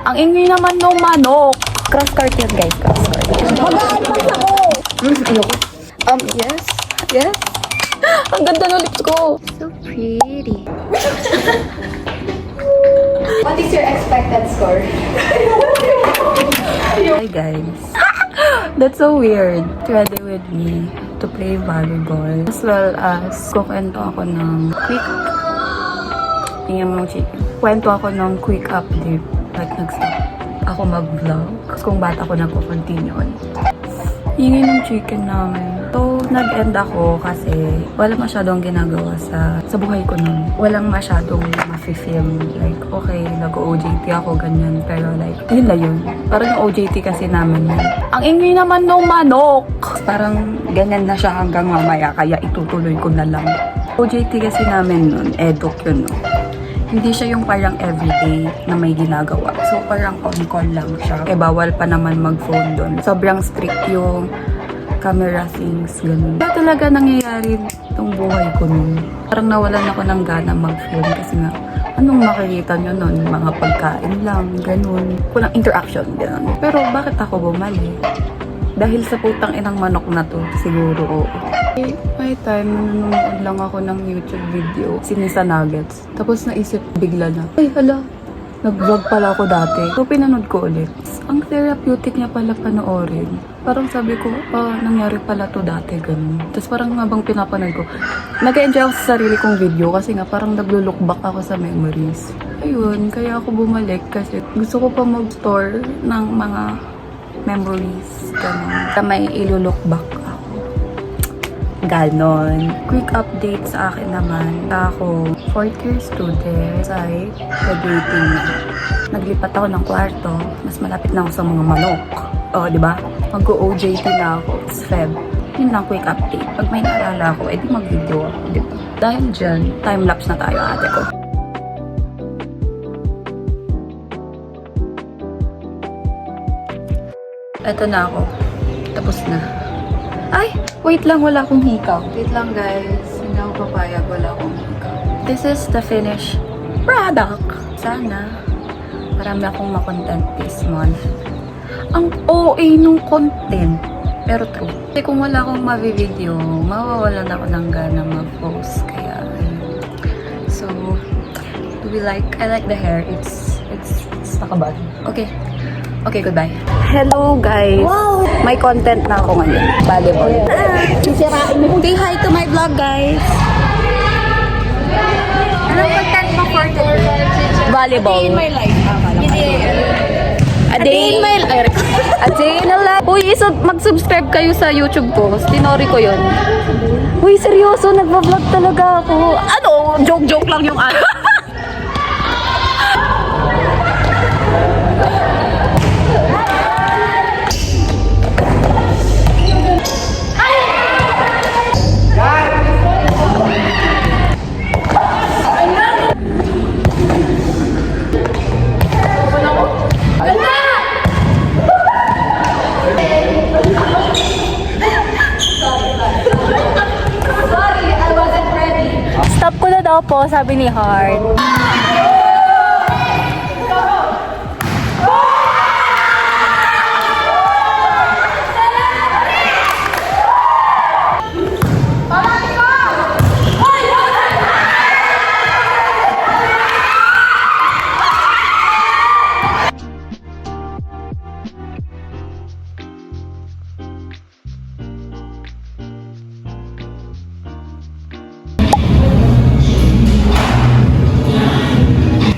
Ang ingay naman ng manok. Cross cart yun, guys. Cross cart. Mag-a-advance ako! Ayoko. Yes. Yes. Ang ganda ng lips ko. So pretty. What is your expected score? Hi, guys. That's so weird. Ready with me to play volleyball. As well as kukwento ako ng quick... Tingnan mo ng chicken. Kwento ako ng quick update. Like, nag-stop ako mag-vlog. Kung ba't ako nagpo-continue ulit. Hingin ng chicken namin. So, nag-end ako kasi wala masyadong ginagawa sa buhay ko nun. Walang masyadong ma-film. Like, okay, nag-OJT ako, ganyan. Pero like, yun na yun. Parang yung OJT kasi namin yun. Ang ingay naman ng manok! Parang ganyan na siya hanggang mamaya, kaya itutuloy ko na lang. OJT kasi namin nun, eduk yun, no? Hindi siya yung parang everyday na may ginagawa. So, parang on-call lang siya. Eh, bawal pa naman mag-phone doon. Sobrang strict yung camera things, ganun. Kaya talaga nangyayari itong buhay ko nun. Parang nawalan ako ng gana mag-phone kasi nga, anong makikita nyo nun? Mga pagkain lang, ganun. Walang interaction, ganun. Pero bakit ako bumalik? Dahil sa putang inang manok na to, siguro oo. May time, nanonood lang ako ng YouTube video, Sinisa Nuggets. Tapos naisip bigla na, ay hala, nag-vlog pala ako dati. So pinanood ko ulit. Ang therapeutic niya pala panoorin. Parang sabi ko, nangyari pala to dati, ganun. Tapos parang habang pinapanood ko, nag-enjoy ako sa sarili kong video kasi nga parang naglo-look back ako sa memories. Ayun, kaya ako bumalik kasi gusto ko pa mag-store ng mga memories, ganun. May ilo-look back ako. Ganon. Quick update sa akin naman. Ako, 4th year student. Ay, graduating na. Naglipat ako ng kwarto. Mas malapit na ako sa mga manok. O, di ba? Mag-OJT na ako. It's Feb. Yun lang, quick update. Pag may naalala ako, edi mag-video ako. Di ba? Dahil dyan, time-lapse na tayo, ate ko. Eto na ako. Tapos na. Ay! Wait lang, wala akong hikaw. Wait lang, guys. Hindi ako papayag, wala akong hikaw. This is the finished product. Sana marami akong makontent this month. Ang OA nung content. Pero true. Kasi kung wala akong ma-video, mawawalan ako ng gana mag-post. Kaya, so, do we like, I like the hair. It's nakabad. Okay. Okay, goodbye. Hello, guys. Wow! May content na ako ngayon. Volleyball. Sisirain mo. Say hi to my vlog, guys. Anong content mo for today? Volleyball. In my life. A day in my life. A day in a life. Uy, mag-subscribe kayo sa YouTube ko. Tinori ko yun. Uy, seryoso, nagva-vlog talaga ako. Ano? Joke-joke lang yung ano. Stop ko na daw po, sabi ni Heart.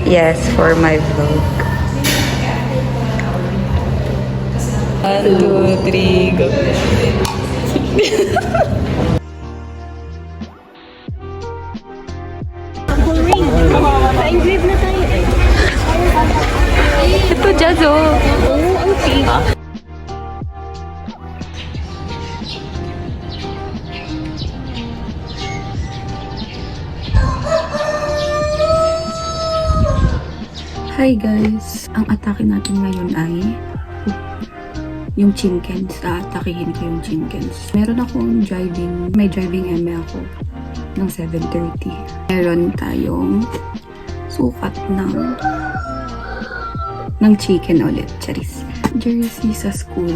Yes, for my vlog. 1, 2, 3, go. Pa-engrave na tayo. Ito, Jazz, oh. Oo, ang pink. Hi guys! Ang atake natin ngayon ay yung chinkens. Aatakihin ko yung chinkens. Meron akong may driving ME ako ng 7:30. Meron tayong sukat ng ng chicken ulit. Charis. Jersey sa school.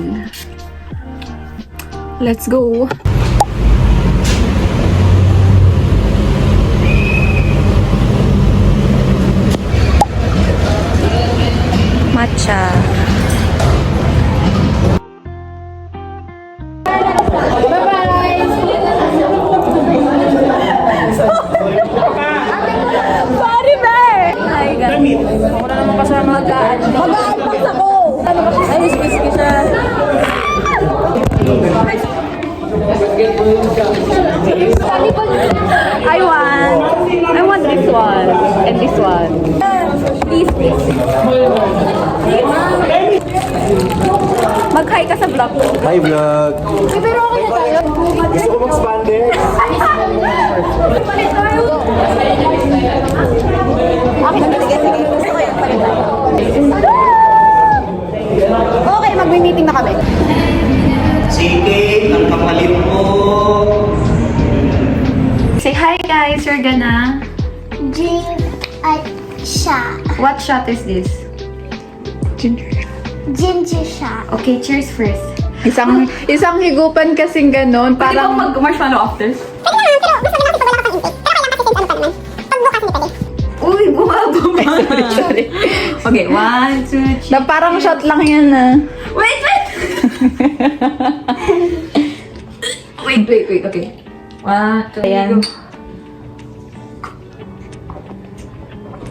Let's go! Matcha. Sorry, be! Hi, guys. Ako na naman kasama mag-aalpas ako. Ano ba siya? Ay, whiskey siya. I want this one. And this one. Please, please. Mag-hi ka sa vlog ko. Hi vlog! Pero okay na tayo. Gusto ko mag-spandex? Okay, magme-meeting na kami. Sige, ang kapalit mo! Say hi, guys. You're gonna... Drink at shot. What shot is this? Ginger shot. Okay, cheers first. Isang higupan kasing ganon, Parang parang mag-marshmallow after. Uy, bumababa. sorry. Okay, 1, 2, 3. Na parang shot lang yan ah. Wait! wait. Okay. 1, 2, Ayan. go.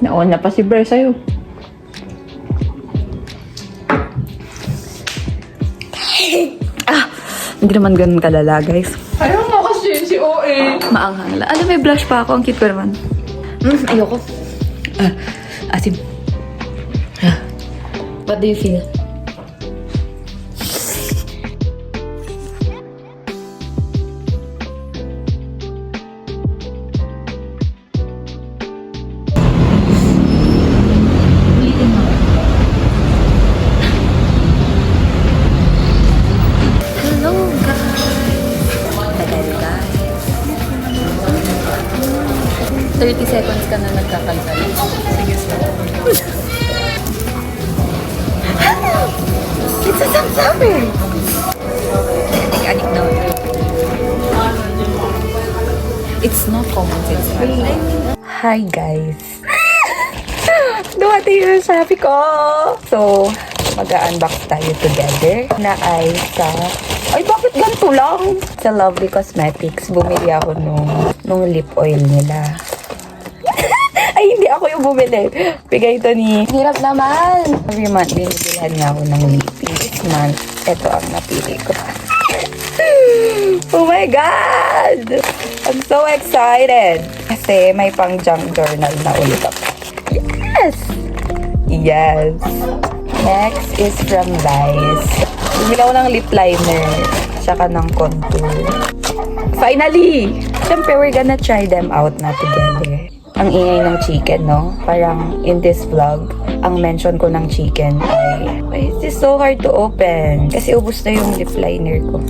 Nauna pa si Ber sa'yo. Hindi naman ganun kalala, guys. Ayaw mo kasi si OA. Maanghang lang. Alam, may blush pa ako. Ang cute ko naman. Ayoko. Asim. What do you feel? Hello, guys. Hello, guys. 30 seconds ka na nagkakalsal. Sige, stop. It's a samsame! Anik na. It's not common sense. Hi, guys. Dumating yung sabi ko. So, mag-unbox tayo together na ay sa... Ay, bakit ganito lang? Sa Lovely Cosmetics, bumili ako nung lip oil nila. Ay, hindi ako yung bumili. Bigay ito ni... Hirap naman! Every month, binibilihan niya ako ng lippy. This month, ito ang napili ko. Oh my God! I'm so excited! Kasi may pang junk journal na ulit ako. Yes! Yes! Next is from Vice. Bumili ako ng lip liner. Tsaka ng contour. Finally! Siyempre, we're gonna try them out na together. Ang ingay ng chicken, no? Parang in this vlog, ang mention ko ng chicken ay, why is this so hard to open? Kasi ubos na yung lip liner ko.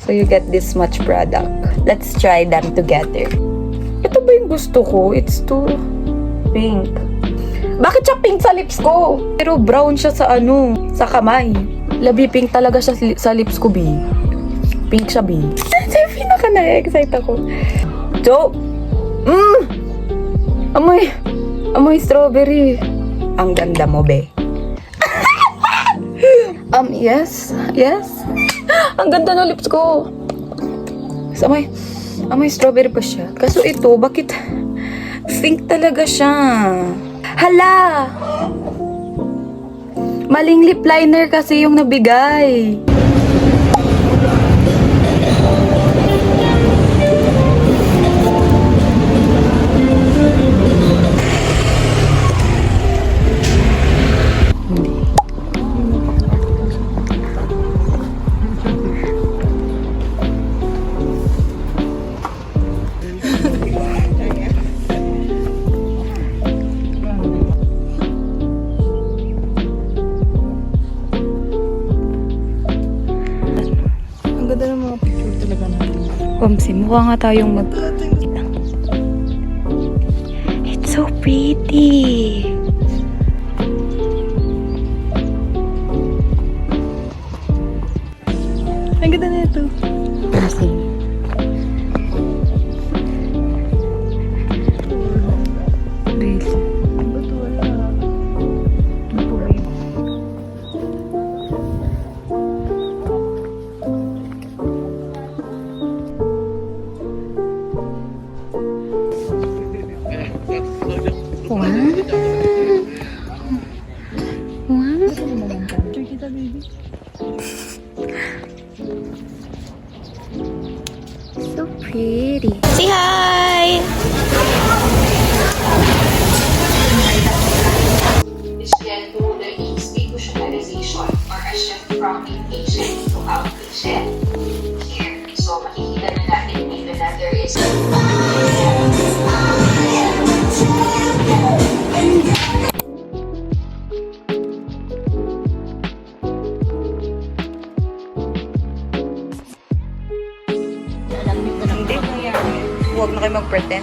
So you get this much product. Let's try them together. Ito ba yung gusto ko? It's too pink. Bakit siya pink sa lips ko? Pero brown siya sa sa kamay. Labi pink talaga siya sa lips ko, B. Pink siya, B. Sabi na ka na-excite ako. So, amoy strawberry. Ang ganda mo, be. Yes. Ang ganda ng lips ko. So, amoy strawberry pa siya. Kaso ito, bakit pink talaga siya? Hala! Maling lip liner kasi yung nabigay. Pamsi, mukha nga tayong It's so pretty. question from inpatient to outpatient. Here, so makikita na natin dito na there is Hindi mo yan. Huwag na kayo mag-pretend.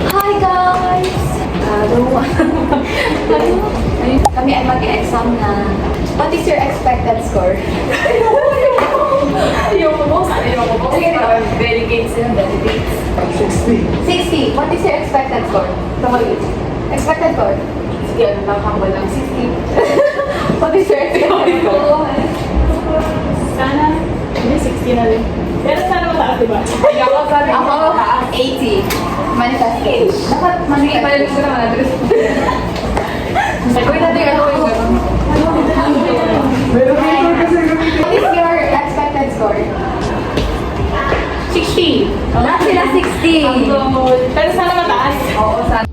Hi guys! Kami ay mag-exam na. What is your expected score? Ayoko mo. Sige na. Delegates sila, delegates. 60. What is your expected score? Expected score? Sige, ano lang ako lang. 60. What is your expected score? Sana, hindi 60 na rin. Pero sana mataas, diba? Ako, 80. Manifest age. Dapat manifest. ko naman address. Uy, dati ano yung gano'n? What is your expected score? 60. Lahat sila 60. Pero sana mataas. Oo, sana.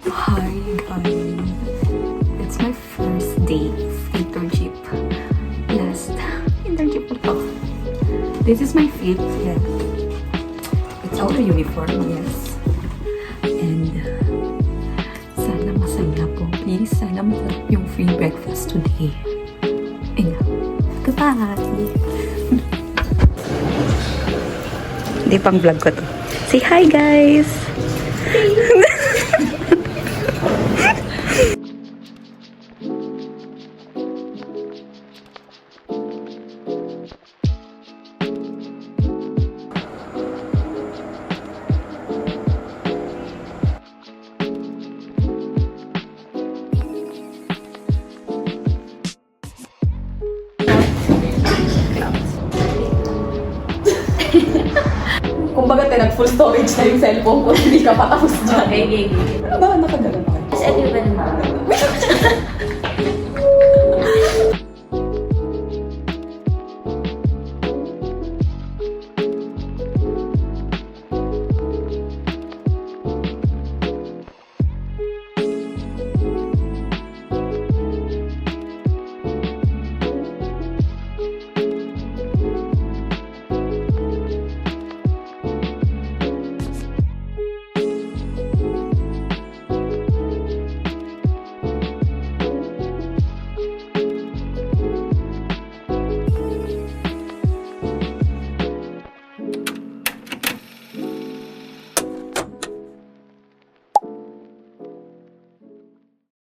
Hi, it's my first day of internship. Last internship ko to. This is my fifth, yeah. It's our uniform, yes. And sana masaya po. Please, sana masarap yung free breakfast today. And goodbye! Hindi pang vlog ko to. Say hi, guys! Kumbaga, nag-full storage na yung cellphone ko. Hindi ka pa tapos dyan. Okay. Ano ba? Nakagalan ako. Kasi ano ba naman?